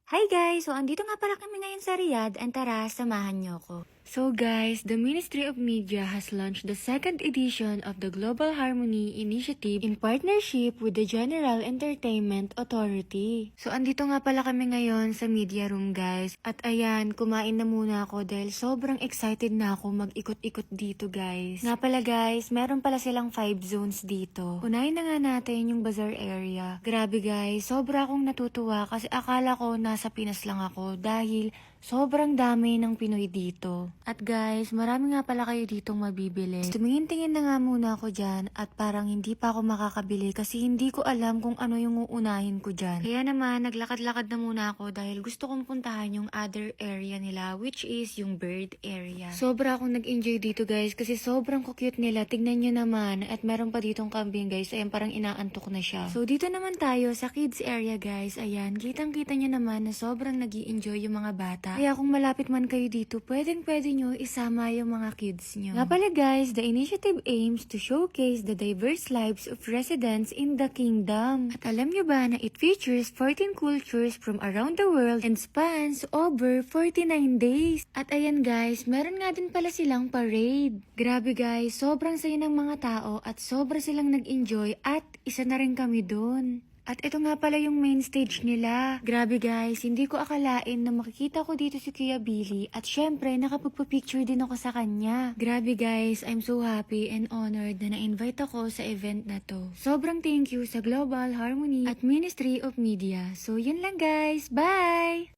Hi guys! So, andito nga pala kami ngayon sa Riyadh and tara, samahan niyo ko. So guys, the Ministry of Media has launched the second edition of the Global Harmony Initiative in partnership with the General Entertainment Authority. So andito nga pala kami ngayon sa media room guys. At ayan, kumain na muna ako dahil sobrang excited na ako mag-ikot-ikot dito guys. Nga pala guys, meron pala silang 5 zones dito. Unahin na nga natin yung bazaar area. Grabe guys, sobra akong natutuwa kasi akala ko nasa Pinas lang ako dahil sobrang dami ng Pinoy dito. At guys, marami nga pala kayo ditong mabibili. Tumingin-tingin na nga muna ako dyan at parang hindi pa ako makakabili kasi hindi ko alam kung ano yung uunahin ko dyan. Kaya naman, naglakad-lakad na muna ako dahil gusto kong puntahan yung other area nila which is yung bird area. Sobra akong nag-enjoy dito guys kasi sobrang cute nila. Tignan nyo naman at meron pa ditong kambing guys. Ayan, parang inaantok na siya. So dito naman tayo sa kids area guys. Ayan, kitang-kita nyo naman na sobrang nag-i-enjoy yung mga bata. Kaya kung malapit man kayo dito, pwedeng-pwede nyo isama yung mga kids nyo. Nga pala guys, the initiative aims to showcase the diverse lives of residents in the kingdom. At alam nyo ba na it features 14 cultures from around the world and spans over 49 days. At ayan guys, meron nga din pala silang parade. Grabe guys, sobrang saya ng mga tao at sobra silang nag-enjoy at isa na rin kami dun. At ito nga pala yung main stage nila. Grabe guys, hindi ko akalain na makikita ko dito si Kuya Billy at syempre nakapagpa-picture din ako sa kanya. Grabe guys, I'm so happy and honored na na-invite ako sa event na to. Sobrang thank you sa Global Harmony at Ministry of Media. So yun lang guys, bye!